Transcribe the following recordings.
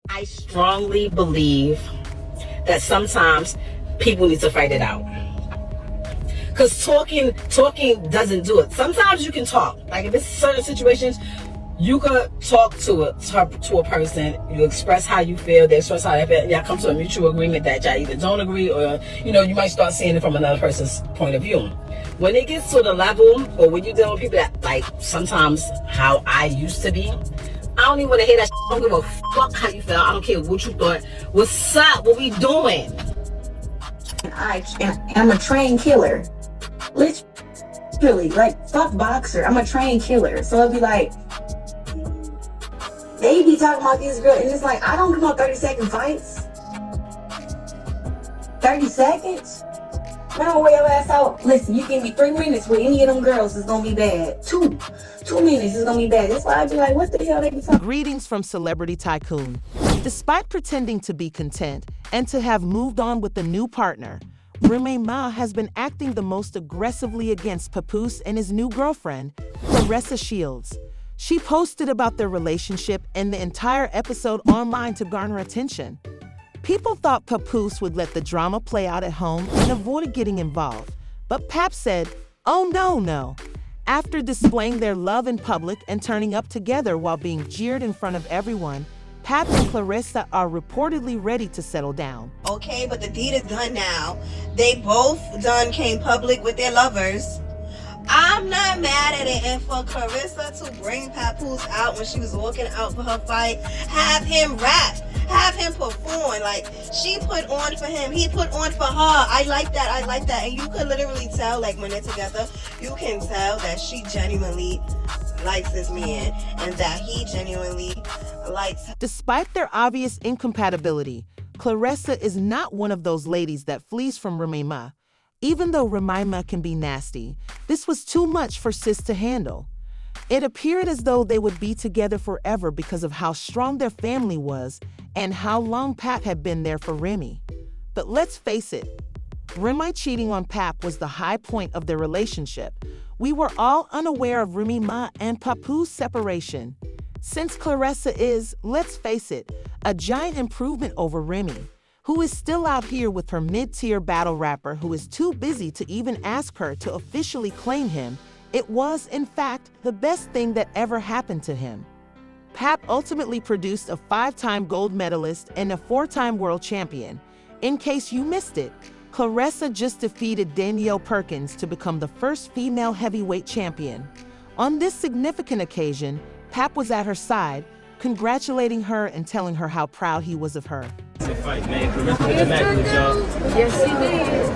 I strongly believe that sometimes people need to fight it out. Because talking doesn't do it. Sometimes you can talk. Like if it's certain situations, you could talk to a person. You express how you feel. They express how they feel. Y'all come to a mutual agreement that y'all either don't agree or, you might start seeing it from another person's point of view. When it gets to the level, or when you deal with people that, like, sometimes how I used to be, I don't even want to hear that shit. I don't give a fuck how you feel. I don't care what you thought. What's up? What we doing? I'm a trained killer. Literally, like, fuck boxer. I'm a trained killer. So it'd be like, they be talking about this girl, and it's like, I don't come on 30-second fights. 30 seconds? Man, wear your ass out. Listen, you give me 3 minutes with any of them girls, it's gonna be bad. 2 minutes is gonna be bad. That's why I be like, what the hell they be talking? Greetings from Celebrity Tycoon. Despite pretending to be content and to have moved on with a new partner, Remy has been acting the most aggressively against Papoose and his new girlfriend, Claressa Shields. She posted about their relationship and the entire episode online to garner attention. People thought Papoose would let the drama play out at home and avoid getting involved, but Pap said, "Oh no." After displaying their love in public and turning up together while being jeered in front of everyone, Pap and Claressa are reportedly ready to settle down. Okay, but the deed is done now. They both came public with their lovers. I'm not mad at it, and for Claressa to bring Papoose out when she was walking out for her fight, have him rap, have him perform, like she put on for him, he put on for her. I like that, and you could literally tell, like when they're together, you can tell that she genuinely likes this man, and that he genuinely likes her. Despite their obvious incompatibility, Claressa is not one of those ladies that flees from Remy. Even though Remy can be nasty, this was too much for Sis to handle. It appeared as though they would be together forever because of how strong their family was and how long Pap had been there for Remy. But let's face it, Remy cheating on Pap was the high point of their relationship. We were all unaware of Remy and Papoose separation. Since Claressa is, let's face it, a giant improvement over Remy, who is still out here with her mid-tier battle rapper who is too busy to even ask her to officially claim him, it was, in fact, the best thing that ever happened to him. Pap ultimately produced a 5-time gold medalist and a 4-time world champion. In case you missed it, Claressa just defeated Danielle Perkins to become the first female heavyweight champion. On this significant occasion, Pap was at her side, congratulating her and telling her how proud he was of her. The fight, man. Claressa did the match with y'all. Yes, he did.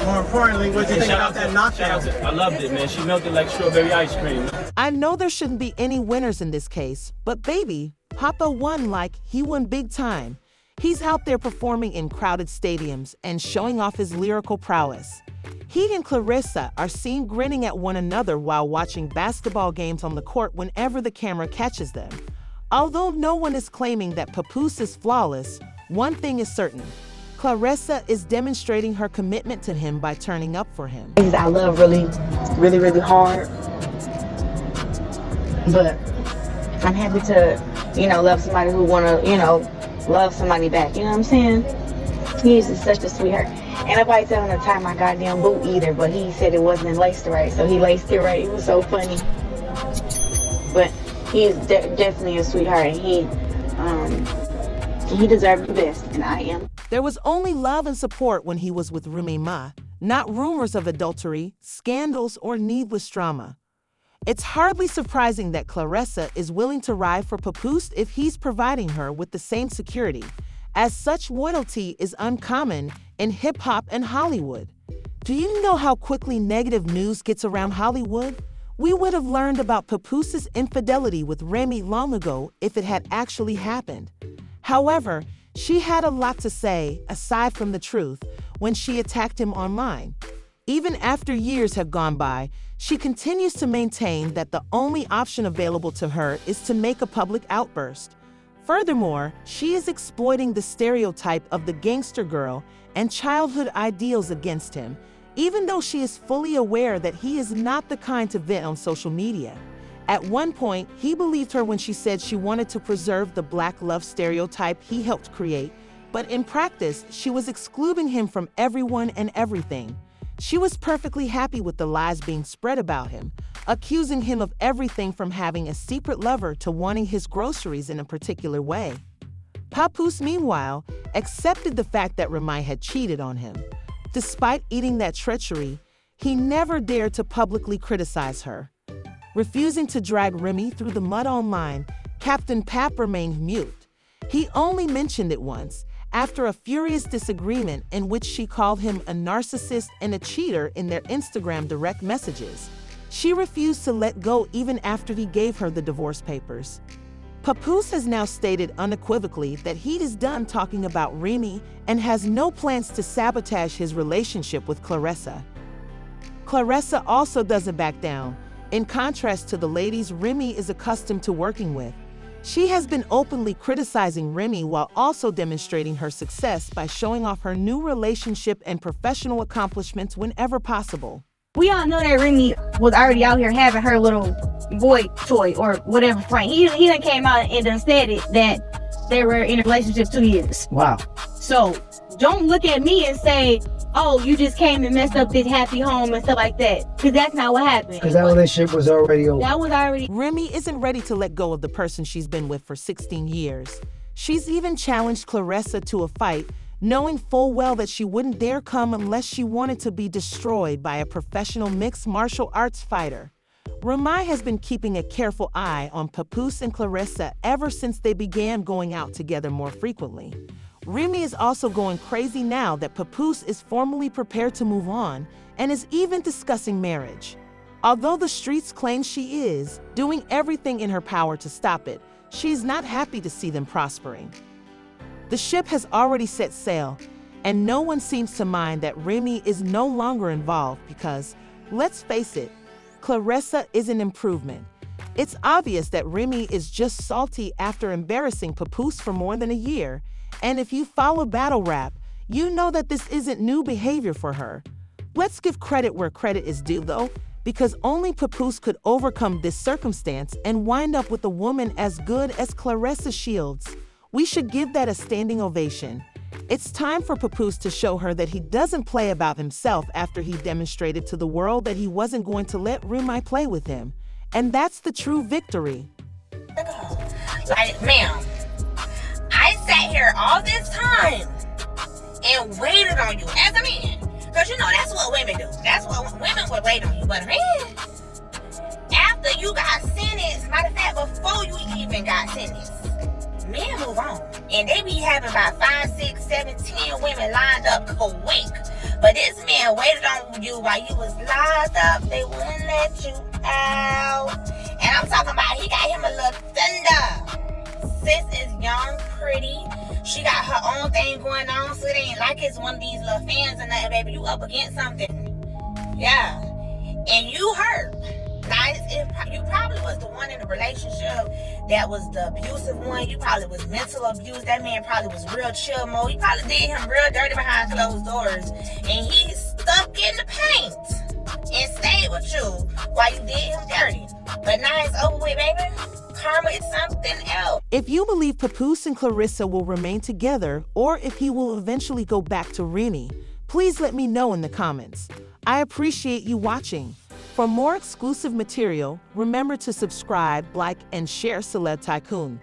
More importantly, what you think about that knockout? I loved it, man. She melted like strawberry ice cream. I know there shouldn't be any winners in this case, but baby, Papa won like he won big time. He's out there performing in crowded stadiums and showing off his lyrical prowess. He and Claressa are seen grinning at one another while watching basketball games on the court whenever the camera catches them. Although no one is claiming that Papoose is flawless, one thing is certain. Claressa is demonstrating her commitment to him by turning up for him. I love really hard, but I'm happy to, love somebody who wanna, love somebody back. You know what I'm saying? He's just such a sweetheart. And nobody tell him to tie my goddamn boot either, but he said it wasn't laced right, so he laced it right. It was so funny. But he is definitely a sweetheart, and he deserved the best, and I am. There was only love and support when he was with Remy, not rumors of adultery, scandals, or needless drama. It's hardly surprising that Claressa is willing to ride for Papoose if he's providing her with the same security, as such loyalty is uncommon in hip-hop and Hollywood. Do you know how quickly negative news gets around Hollywood? We would have learned about Papoose's infidelity with Remy long ago if it had actually happened. However, she had a lot to say, aside from the truth, when she attacked him online. Even after years have gone by, she continues to maintain that the only option available to her is to make a public outburst. Furthermore, she is exploiting the stereotype of the gangster girl and childhood ideals against him, even though she is fully aware that he is not the kind to vent on social media. At one point, he believed her when she said she wanted to preserve the black love stereotype he helped create, but in practice, she was excluding him from everyone and everything. She was perfectly happy with the lies being spread about him, accusing him of everything from having a secret lover to wanting his groceries in a particular way. Papoose, meanwhile, accepted the fact that Remy had cheated on him. Despite eating that treachery, he never dared to publicly criticize her. Refusing to drag Remy through the mud online, Captain Pap remained mute. He only mentioned it once, after a furious disagreement in which she called him a narcissist and a cheater in their Instagram direct messages. She refused to let go even after he gave her the divorce papers. Papoose has now stated unequivocally that he is done talking about Remy and has no plans to sabotage his relationship with Claressa. Claressa also doesn't back down. In contrast to the ladies Remy is accustomed to working with, she has been openly criticizing Remy while also demonstrating her success by showing off her new relationship and professional accomplishments whenever possible. We all know that Remy was already out here having her little boy toy or whatever friend. He done came out and done said it that they were in a relationship 2 years. Wow. So don't look at me and say, oh, you just came and messed up this happy home and stuff like that. Because that's not what happened. Because that relationship was already over. That was already... Remy isn't ready to let go of the person she's been with for 16 years. She's even challenged Claressa to a fight, knowing full well that she wouldn't dare come unless she wanted to be destroyed by a professional mixed martial arts fighter. Remy has been keeping a careful eye on Papoose and Claressa ever since they began going out together more frequently. Remy is also going crazy now that Papoose is formally prepared to move on and is even discussing marriage. Although the streets claim she is doing everything in her power to stop it, she is not happy to see them prospering. The ship has already set sail, and no one seems to mind that Remy is no longer involved because, let's face it, Claressa is an improvement. It's obvious that Remy is just salty after embarrassing Papoose for more than a year. And if you follow battle rap, you know that this isn't new behavior for her. Let's give credit where credit is due, though, because only Papoose could overcome this circumstance and wind up with a woman as good as Claressa Shields. We should give that a standing ovation. It's time for Papoose to show her that he doesn't play about himself after he demonstrated to the world that he wasn't going to let Remy play with him. And that's the true victory. Like, ma'am, I sat here all this time and waited on you as a man. Because, you know, that's what women do. That's what women would wait on you. But a man, after you got sentenced, matter of fact, before you even got sentenced, men move on. And they be having about 5, 6, 7, 10 women lined up quick. But this man waited on you while you was locked up. They wouldn't let you out. And I'm talking about he got him a little thunder. Sis is young, pretty. She got her own thing going on, so it ain't like it's one of these little fans or nothing, baby. You up against something. Yeah. And you hurt. Now, you probably was the one in the relationship that was the abusive one. You probably was mental abuse. That man probably was real chill mode. You probably did him real dirty behind closed doors. And he stuck in the paint and stayed with you while you did him dirty. But now it's over with, baby. Karma is something else. If you believe Papoose and Claressa will remain together, or if he will eventually go back to Remy, please let me know in the comments. I appreciate you watching. For more exclusive material, remember to subscribe, like, and share Celeb Tycoon.